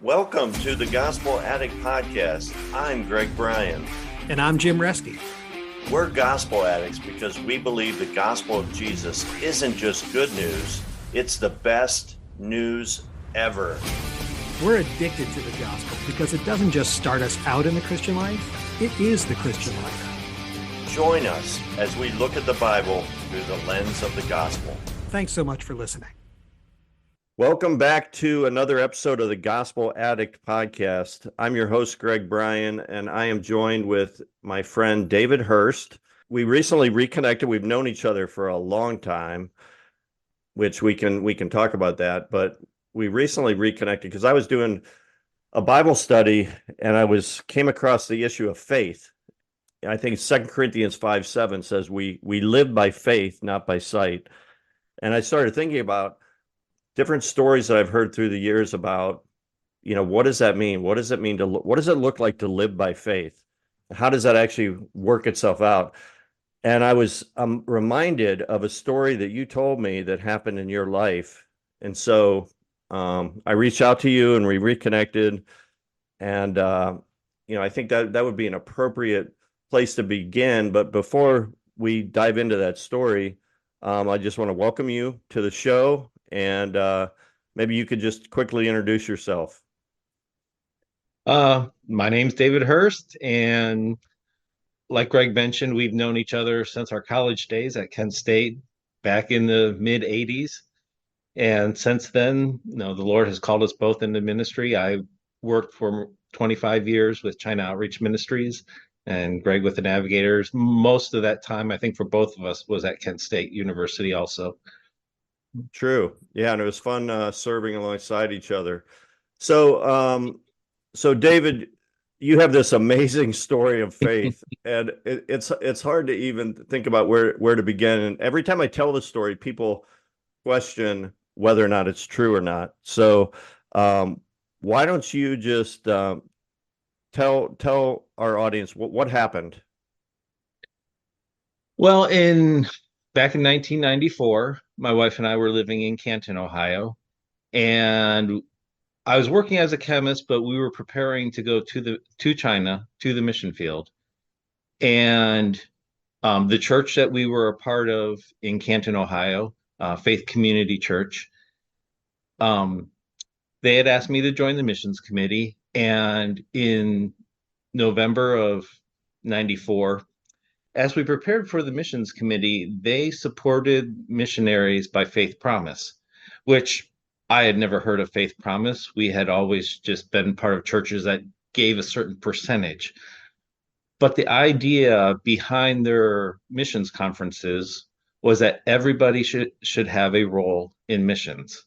Welcome to the Gospel Addict Podcast. I'm Bryan. And I'm Jim Reski. We're gospel addicts because we believe the gospel of Jesus isn't just good news, it's the best news ever. We're addicted to the gospel because it doesn't just start us out in the Christian life, it is the Christian life. Join us as we look at the Bible through the lens of the gospel. Thanks so much for listening. Welcome back to another episode of the Gospel Addict Podcast. I'm your host, Bryan, and I am joined with my friend David Hurst. We recently reconnected. We've known each other for a long time, which we can talk about that. But we recently reconnected because I was doing a Bible study and I came across the issue of faith. I think 2 Corinthians 5:7 says we live by faith, not by sight. And I started thinking about different stories that I've heard through the years about, what does that mean? What does it mean what does it look like to live by faith? How does that actually work itself out? And I was reminded of a story that you told me that happened in your life. And so I reached out to you and we reconnected. And, I think that would be an appropriate place to begin. But before we dive into that story, I just want to welcome you to the show. And maybe you could just quickly introduce yourself. My name's David Hurst, and like Greg mentioned, we've known each other since our college days at Kent State back in the mid 80s. And since then, the Lord has called us both into ministry. I worked for 25 years with China Outreach Ministries and Greg with the Navigators. Most of that time, I think for both of us, was at Kent State University also. True. Yeah, and it was fun serving alongside each other. So David, you have this amazing story of faith, and it's hard to even think about where to begin. And every time I tell the story, people question whether or not it's true or not. So why don't you just tell our audience what happened? Well, back in 1994, my wife and I were living in Canton, Ohio, and I was working as a chemist, but we were preparing to go to China, to the mission field. And the church that we were a part of in Canton, Ohio, Faith Community Church, they had asked me to join the missions committee. And in November of 94, as we prepared for the missions committee, they supported missionaries by faith promise, which I had never heard of faith promise. We had always just been part of churches that gave a certain percentage. But the idea behind their missions conferences was that everybody should have a role in missions.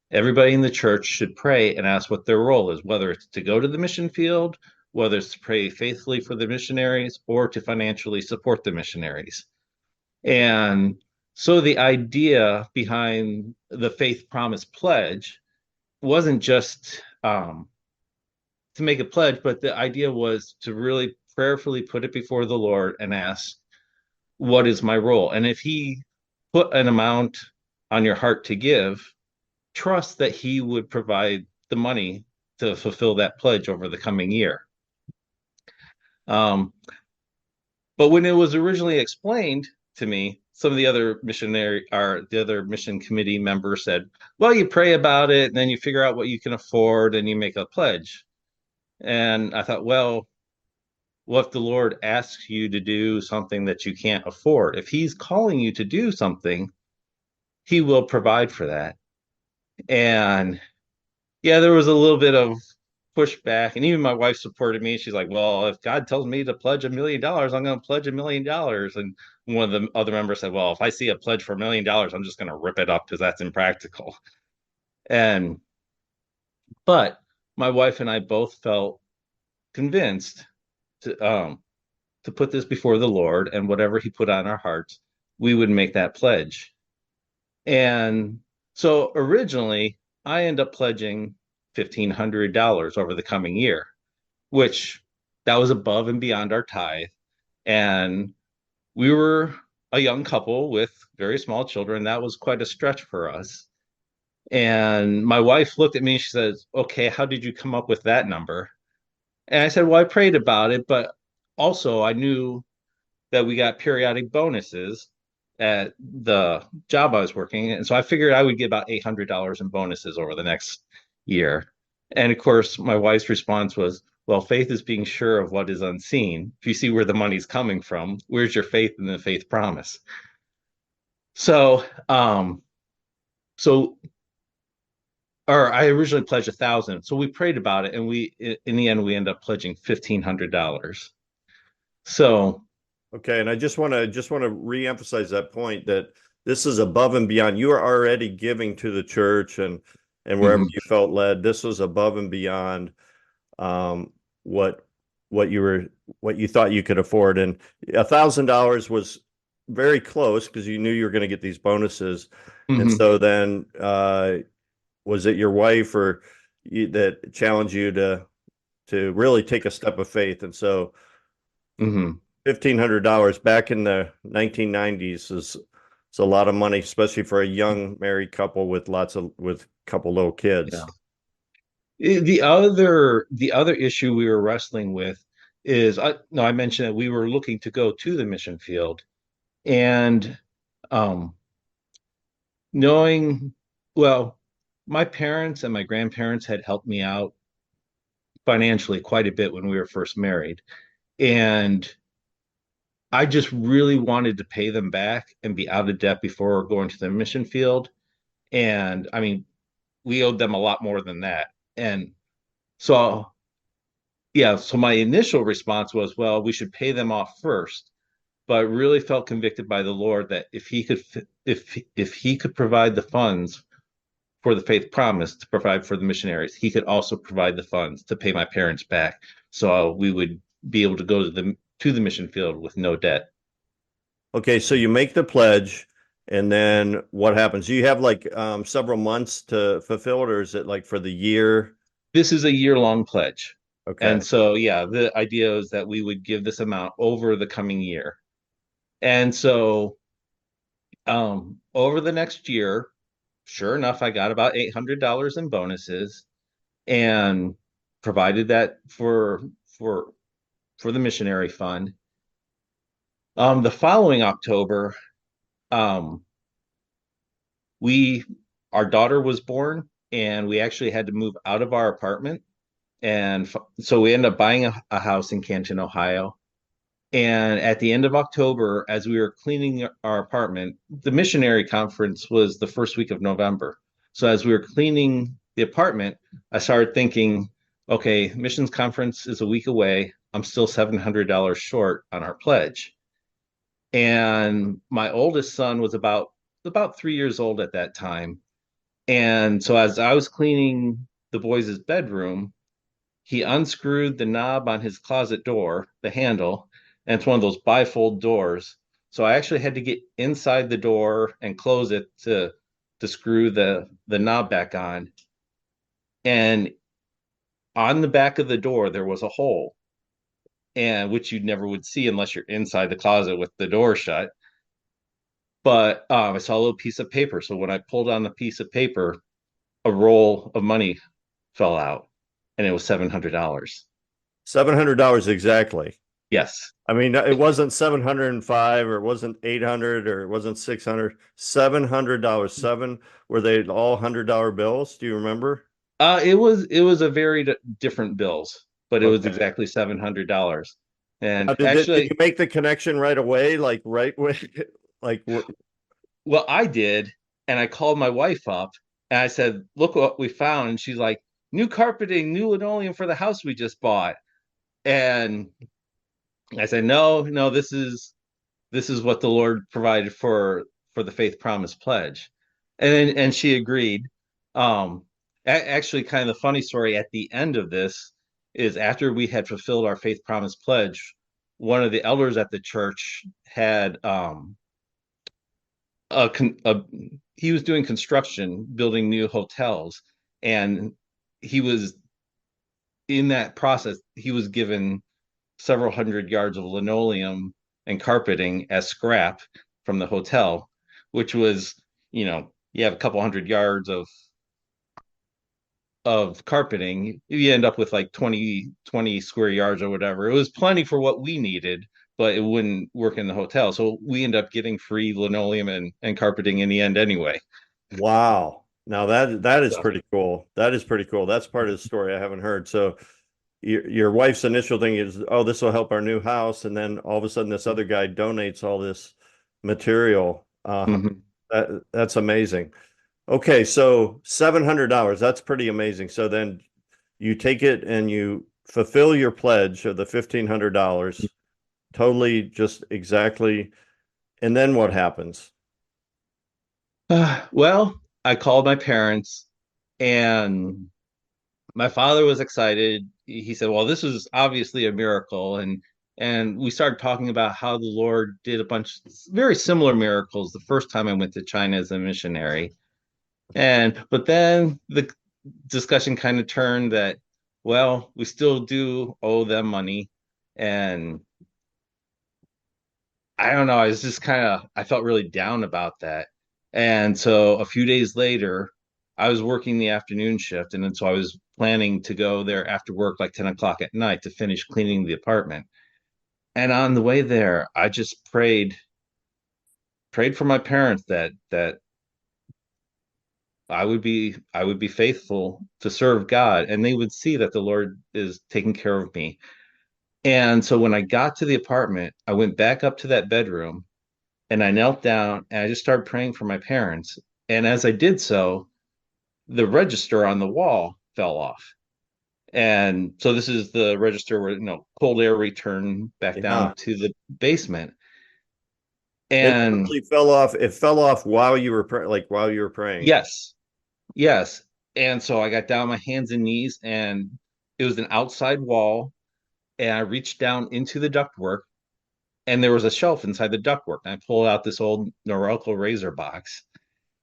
Everybody in the church should pray and ask what their role is, whether it's to go to the mission field, whether it's to pray faithfully for the missionaries or to financially support the missionaries. And so the idea behind the Faith Promise Pledge wasn't just to make a pledge, but the idea was to really prayerfully put it before the Lord and ask, what is my role? And if he put an amount on your heart to give, trust that he would provide the money to fulfill that pledge over the coming year. But when it was originally explained to me, some of the other mission committee members said, well, you pray about it and then you figure out what you can afford and you make a pledge. And I thought, well, what if the Lord asks you to do something that you can't afford? If he's calling you to do something, he will provide for that. And yeah, there was a little bit of pushback, and even my wife supported me. She's like, well, if God tells me to pledge $1 million, I'm going to pledge $1 million. And one of the other members said, well, if I see a pledge for $1 million, I'm just going to rip it up because that's impractical. But my wife and I both felt convinced to put this before the Lord, and whatever he put on our hearts, we would make that pledge. And so originally I ended up pledging $1,500 over the coming year, which that was above and beyond our tithe. And we were a young couple with very small children. That was quite a stretch for us. And my wife looked at me and she says, "Okay, how did you come up with that number?" And I said, "Well, I prayed about it, but also I knew that we got periodic bonuses at the job I was working. And so I figured I would get about $800 in bonuses over the next year." And of course, my wife's response was, "Well, faith is being sure of what is unseen. If you see where the money's coming from, where's your faith in the faith promise?" So, so, or I originally pledged 1,000. So we prayed about it, and in the end, we end up pledging $1,500. So, Okay, and I just want to reemphasize that point that this is above and beyond. You are already giving to the church and wherever mhm, you felt led. This was above and beyond um, what what you were what you thought you could afford, and $1,000 was very close because you knew you were going to get these bonuses. And mhm, so then, was it your wife or that challenged you to really take a step of faith? And so mhm. $1,500 back in the 1990s is a lot of money, especially for a young married couple with with a couple little Yeah. kids. The other issue we were wrestling with is I mentioned that we were looking to go to the mission field, and um knowing, well, my parents and my grandparents had helped me out financially quite a bit when we were first married, and I just really wanted to pay them back and be out of debt before going to the mission field. And I mean, we owed them a lot more than that. And so yeah, so my initial response was, well, we should pay them off first. But I really felt convicted by the Lord that if he could provide the funds for the faith promise to provide for the missionaries, he could also provide the funds to pay my parents back, so we would be able to go to the mission field with no debt. Okay, so you make the pledge, and then what happens? Do you have like several months to fulfill it, or is it like for the year? This is a year-long pledge. Okay. And so, yeah, the idea is that we would give this amount over the coming year. And so, over the next year, sure enough, I got about $800 in bonuses and provided that for for the missionary fund. The following October, um, we our daughter was born, and we actually had to move out of our apartment, and so we ended up buying a house in Canton, Ohio. And at the end of October, as we were cleaning our apartment, the missionary conference was the first week of November. So as we were cleaning the apartment, I started thinking, okay, missions conference is a week away. I'm still $700 short on our pledge. And my oldest son was about 3 years old at that time. And so as I was cleaning the boys' bedroom, he unscrewed the knob on his closet door, the handle, and it's one of those bifold doors. So I actually had to get inside the door and close it to screw the knob back on. And on the back of the door there was a hole, and which you never would see unless you're inside the closet with the door shut. But I saw a little piece of paper. So when I pulled on the piece of paper, a roll of money fell out, and it was $700. $700 exactly. Yes. I mean, it wasn't 705 or it wasn't 800 or it wasn't 600. $700. Seven, were they all $100 bills? Do you remember? It was a very different bills, but it was Okay. exactly $700. Now, And did actually, you make the connection right away? Like right when, like well, I did, and I called my wife up and I said, "Look what we found." And she's like, "New carpeting, new linoleum for the house we just bought." And I said, "No, no, this is what the Lord provided for the Faith Promise Pledge." And she agreed. Actually, kind of the funny story at the end of this is after we had fulfilled our Faith Promise Pledge, one of the elders at the church had a he was doing construction, building new hotels, and he was in that process. He was given several hundred yards of linoleum and carpeting as scrap from the hotel, which was, you have a couple hundred yards of of carpeting, you end up with like 20 square yards or whatever. It was plenty for what we needed, but it wouldn't work in the hotel. So we end up getting free linoleum and carpeting in the end anyway. Wow. Now that is So, pretty cool. That is pretty cool. That's part of the story I haven't heard. So your wife's initial thing is, oh, this will help our new house, and then all of a sudden this other guy donates all this material. mhm. That's amazing. Okay, so $700. That's pretty amazing. So then you take it and you fulfill your pledge of the $1,500, totally just exactly. And then what happens? Well, I called my parents and my father was excited. He said, "Well, this is obviously a miracle." And we started talking about how the Lord did a bunch of very similar miracles the first time I went to China as a missionary. And but then the discussion kind of turned that, well, we still do owe them money. And I don't know, I was just kind of I felt really down about that. And so a few days later, I was working the afternoon shift, and then so I was planning to go there after work, like 10 o'clock at night, to finish cleaning the apartment. And on the way there, I just prayed for my parents that I would be faithful to serve God, and they would see that the Lord is taking care of me. And so when I got to the apartment, I went back up to that bedroom and I knelt down and I just started praying for my parents. And as I did so, the register on the wall fell off. And so this is the register where cold air returned back Yeah. down to the basement. It And literally fell off. It fell off while you were like while you were praying. yes, yes. And so I got down on my hands and knees, and it was an outside wall, and I reached down into the ductwork, and there was a shelf inside the ductwork. And I pulled out this old Norelco razor box,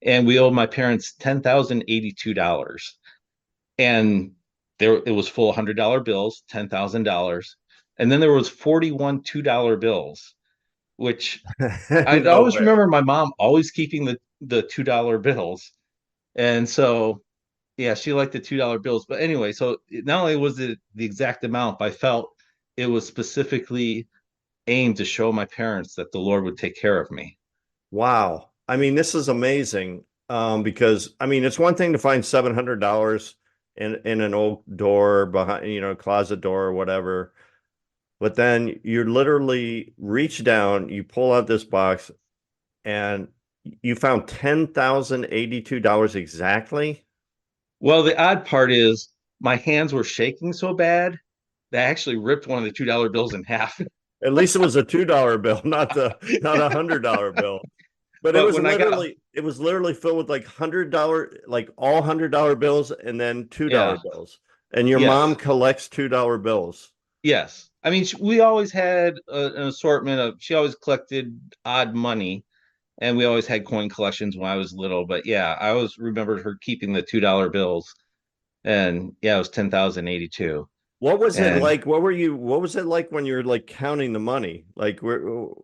and we owed my parents $10,082. And there it was full of $100 bills, $10,000. And then there was 41 $2 bills, which I No always way. remember my mom always keeping the $2 bills. And so yeah, she liked the $2 bills. But anyway, so not only was it the exact amount, but I felt it was specifically aimed to show my parents that the Lord would take care of me. Wow. I mean, this is amazing. Because I mean, it's one thing to find $700 in an old door behind, closet door or whatever. But then you literally reach down, you pull out this box, and you found $10,082 exactly. Well, the odd part is my hands were shaking so bad that I actually ripped one of the $2 bills in half. At least it was a $2 bill, not $100 bill. But But when I got, it was literally filled with like $100, like all $100 bills and then $2 yeah, bills. And your mom yes, collects $2 bills. yes. I mean, we always had an assortment of, she always collected odd money, and we always had coin collections when I was little. But yeah, I always remembered her keeping the $2 bills. And yeah, it was 10,082. What was it And like? What was it like when you were like counting the money? Like what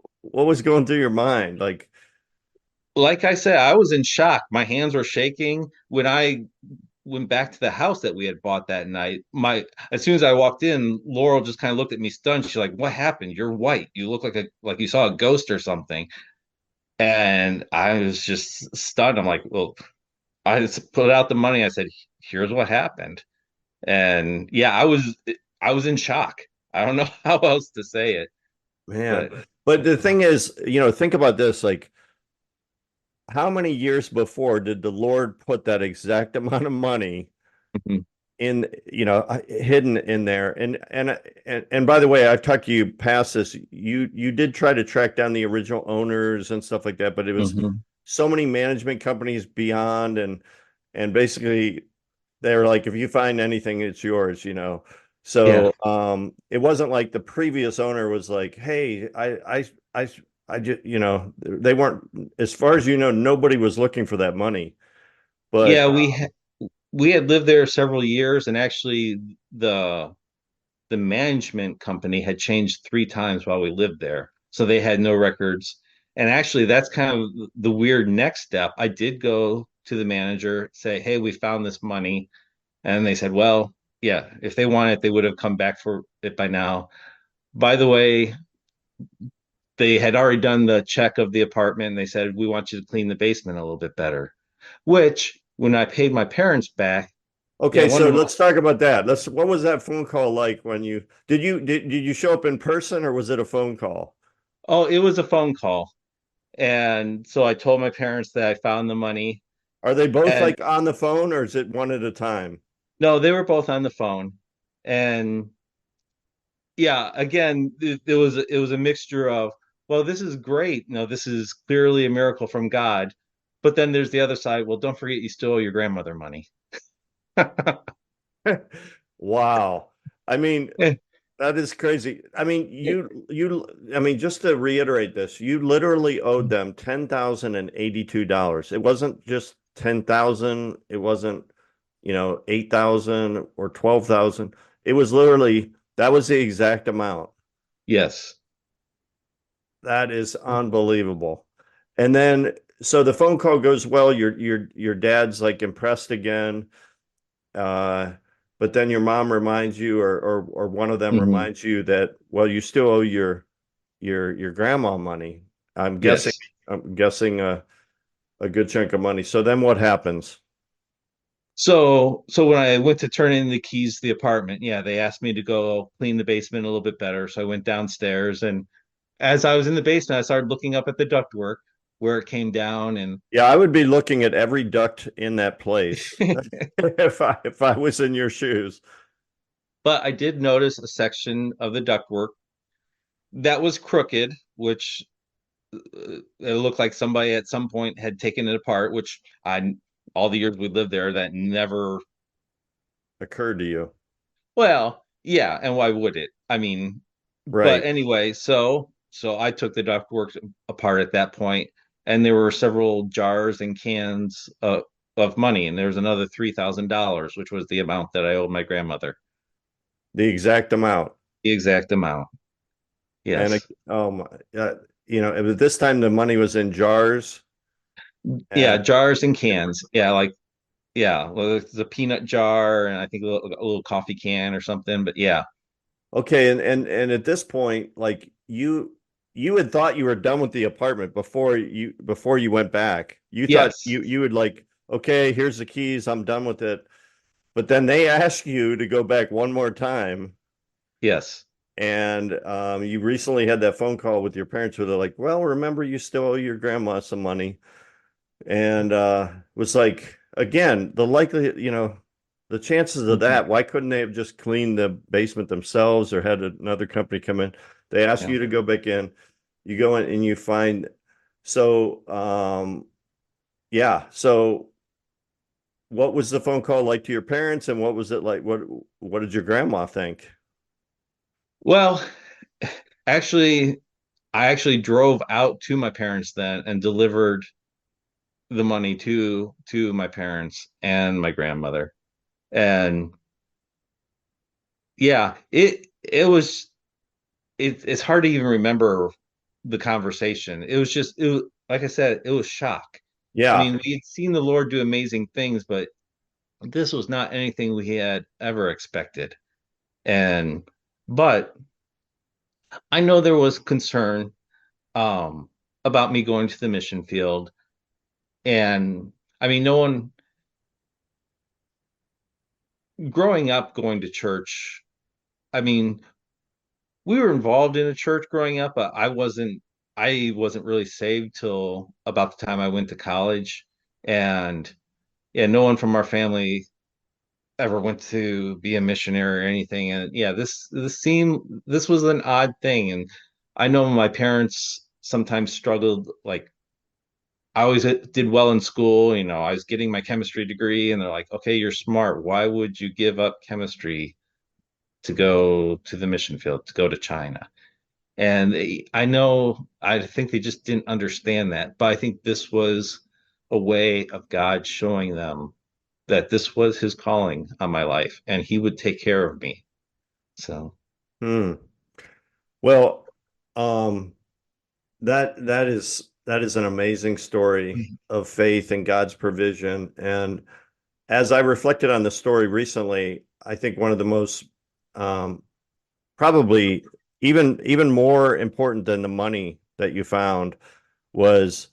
was going through your mind? Like, like I said, I was in shock. My hands were shaking when I went back to the house that we had bought that night. My As soon as I walked in, Laurel just kind of looked at me stunned. She's like, "What happened? You're white. You look like you saw a ghost or something." And I was just stunned. I'm like, "Well," I just put out the money. I said, "Here's what happened." And yeah, I was in shock. I don't know how else to say it, man. but But the thing is, think about this, like how many years before did the Lord put that exact amount of money in, hidden in there? And by the way, I've talked to you past this. You did try to track down the original owners and stuff like that, but it was Mhm. so many management companies beyond, and basically they were like, if you find anything, it's yours. Yeah. So it wasn't like the previous owner was like, hey, I I just, they weren't, as far as nobody was looking for that money. But Yeah, we had lived there several years, and actually the management company had changed three times while we lived there. So they had no records. And actually, that's kind of the weird next step. I did go to the manager, say, "Hey, we found this money." And they said, well, yeah, if they want it, they would have come back for it by now. By the way, they had already done the check of the apartment and they said, we want you to clean the basement a little bit better. Which, when I paid my parents back, yeah, Okay, so let's talk about that. What was that phone call like when did you show up in person or was it a phone call? oh, it was a phone call. And so I told my parents that I found the money. Are they both And like on the phone or is it one at a time? no, they were both on the phone. And yeah, again, it was a mixture of, well, this is great. No, this is clearly a miracle from God. But then there's the other side. Well, don't forget you still owe your grandmother money. Wow. I mean, that is crazy. I mean, I mean, just to reiterate this, you literally owed them $10,082. It wasn't just 10,000. It wasn't, 8,000 or 12,000. It was literally, that was the exact amount. Yes. That is unbelievable. And then, so the phone call goes well. Your dad's like impressed again. Uh, but then your mom reminds you, or one of them Hmm. reminds you that, well, you still owe your grandma money. I'm guessing Yes. I'm guessing a good chunk of money. So then what happens? So when I went to turn in the keys to the apartment, yeah, they asked me to go clean the basement a little bit better. So I went downstairs, and as I was in the basement, I started looking up at the ductwork where it came down, and Yeah, I would be looking at every duct in that place if I was in your shoes. but I did notice a section of the ductwork that was crooked, which it looked like somebody at some point had taken it apart, which I all the years we lived there that never. Occurred to you. Well, yeah, and why would it? I mean, but Right. anyway, so I took the ductwork apart at that point, and there were several jars and cans of money, and there was another $3,000, which was the amount that I owed my grandmother. The exact amount. The exact amount. And Yes. it was this time the money was in jars Yeah, and jars and cans. Yeah, like yeah, well, it's a peanut jar and I think a little coffee can or something. But yeah, okay, and at this point, like you had thought you were done with the apartment before you went back. You thought yes, you would like, okay, here's the keys, I'm done with it. But then they ask you to go back one more time. yes. And you recently had that phone call with your parents where they're like, well, remember you still owe your grandma some money. And was like, again, the likelihood, the chances of Mhm. that, why couldn't they have just cleaned the basement themselves or had another company come in? They ask Yeah. you to go back in, you go in and you find, so yeah. So what was the phone call like to your parents and what was it like? What did your grandma think? Well, actually, I actually drove out to my parents then and delivered the money to my parents and my grandmother. And yeah, it's hard to even remember the conversation. Like I said, it was shock. I Yeah. mean, we had seen the Lord do amazing things, but this was not anything we had ever expected. And but I know there was concern about me going to the mission field. And I mean, no one growing up going to church, I mean, we were involved in a church growing up, but I wasn't really saved till about the time I went to college. And yeah, no one from our family ever went to be a missionary or anything. And yeah, this was an odd thing. And I know my parents sometimes struggled. Like I always did well in school. I was getting my chemistry degree, and they're like, "Okay, you're smart. Why would you give up chemistry to go to the mission field, to go to China?" And I think they just didn't understand that. But I think this was a way of God showing them that this was his calling on my life and he would take care of me. So, Hmm. Well, um, that is an amazing story of faith and God's provision. And as I reflected on the story recently, I think one of the most um, probably even more important than the money that you found was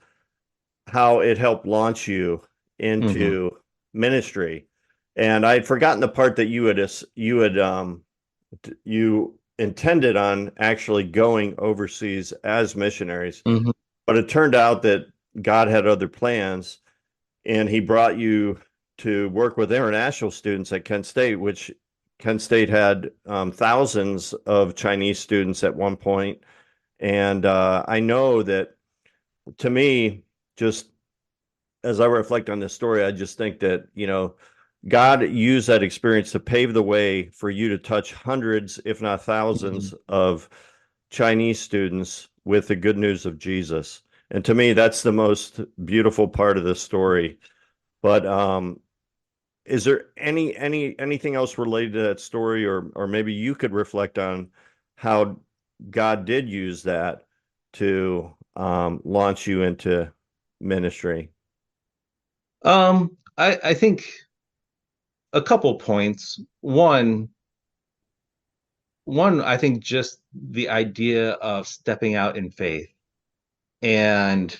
how it helped launch you Hmm. into ministry. And I'd forgotten the part that you intended on actually going overseas as missionaries, Hmm. but it turned out that God had other plans, and He brought you to work with international students at Kent State, which Kent State had thousands of Chinese students at one point. And I know that, to me, just as I reflect on this story, I just think that, God used that experience to pave the way for you to touch hundreds, if not thousands, Hmm. of Chinese students with the good news of Jesus. And to me, that's the most beautiful part of the story. But is there anything else related to that story, or maybe you could reflect on how God did use that to launch you into ministry? I think a couple points. One, I think just the idea of stepping out in faith. And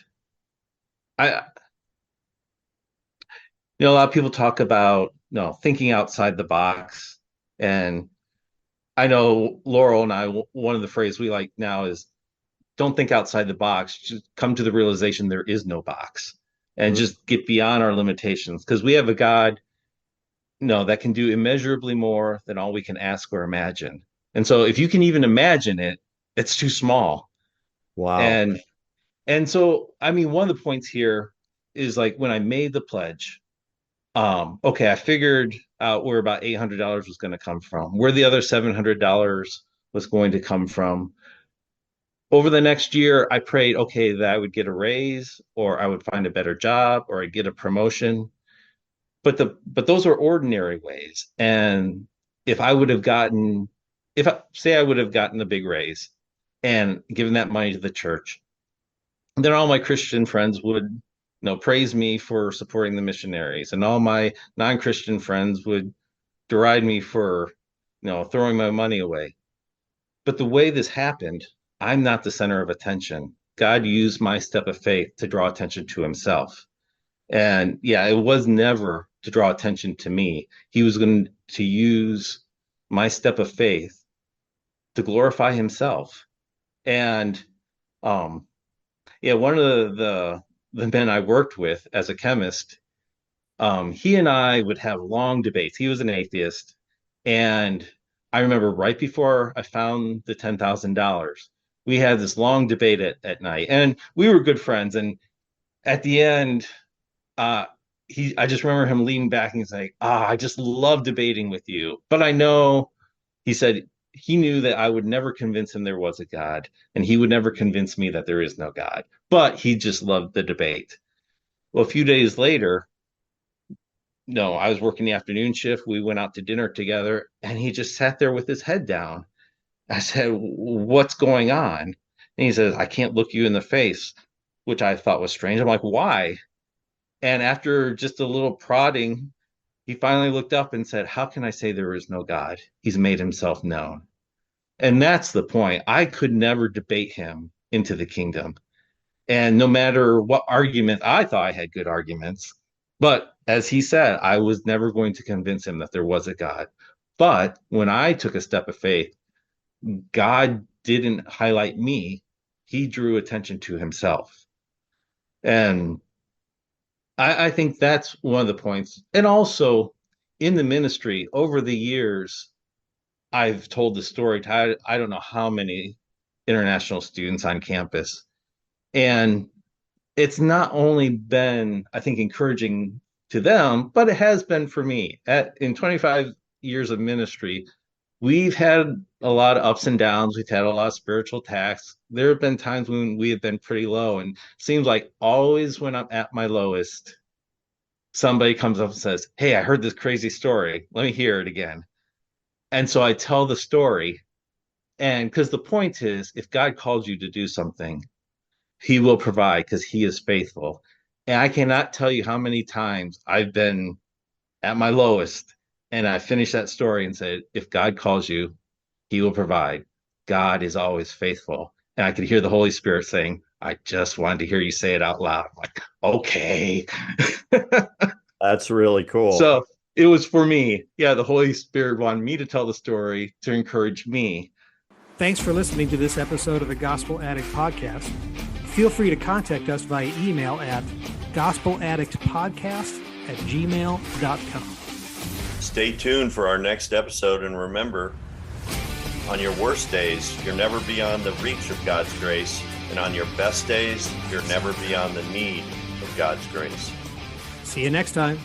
I, a lot of people talk about, thinking outside the box. And I know Laurel and I, one of the phrases we like now is don't think outside the box. Just come to the realization there is no box and Mm. just get beyond our limitations because we have a God, that can do immeasurably more than all we can ask or imagine. And so if you can even imagine it, it's too small. Wow. And And so, I mean, one of the points here is like when I made the pledge, okay, I figured out where about $800 was going to come from, where the other $700 was going to come from. Over the next year, I prayed, okay, that I would get a raise or I would find a better job or I'd get a promotion. But those are ordinary ways. And if I would have gotten, if I say I would have gotten a big raise and given that money to the church, then all my Christian friends would, praise me for supporting the missionaries, and all my non-Christian friends would deride me for, throwing my money away. But the way this happened, I'm not the center of attention. God used my step of faith to draw attention to himself. And yeah, it was never to draw attention to me. He was going to use my step of faith to glorify himself. And um, yeah, one of the men I worked with as a chemist, he and I would have long debates. He was an atheist, and I remember right before I found the $10,000, we had this long debate at night, and we were good friends. And at the end, uh, I just remember him leaning back and he's like, "Ah, I just love debating with you, but I know," he said, he knew that I would never convince him there was a God, and he would never convince me that there is no God, but he just loved the debate. Well, a few days later, no, I was working the afternoon shift. We went out to dinner together, and he just sat there with his head down. I said, "What's going on?" And he says, "I can't look you in the face," which I thought was strange. I'm like, "Why?" And after just a little prodding, he finally looked up and said, "How can I say there is no God? He's made himself known." And that's the point. I could never debate him into the kingdom. And no matter what argument, I thought I had good arguments. But as he said, I was never going to convince him that there was a God. But when I took a step of faith, God didn't highlight me, he drew attention to himself. And I think that's one of the points. And also in the ministry over the years, I've told the story to I don't know how many international students on campus. And it's not only been, I think, encouraging to them, but it has been for me. In 25 years of ministry, we've had a lot of ups and downs. We've had a lot of spiritual attacks. There have been times when we have been pretty low, and it seems like always when I'm at my lowest, somebody comes up and says, "Hey, I heard this crazy story. Let me hear it again." And so I tell the story. And because the point is, if God calls you to do something, he will provide because he is faithful. And I cannot tell you how many times I've been at my lowest. And I finished that story and said, if God calls you, he will provide. God is always faithful. And I could hear the Holy Spirit saying, I just wanted to hear you say it out loud. I'm like, okay. That's really cool. So it was for me. Yeah, the Holy Spirit wanted me to tell the story to encourage me. Thanks for listening to this episode of the Gospel Addict Podcast. Feel free to contact us via email at gospeladdictpodcast@gmail.com. Stay tuned for our next episode, and remember, on your worst days, you're never beyond the reach of God's grace, and on your best days, you're never beyond the need of God's grace. See you next time.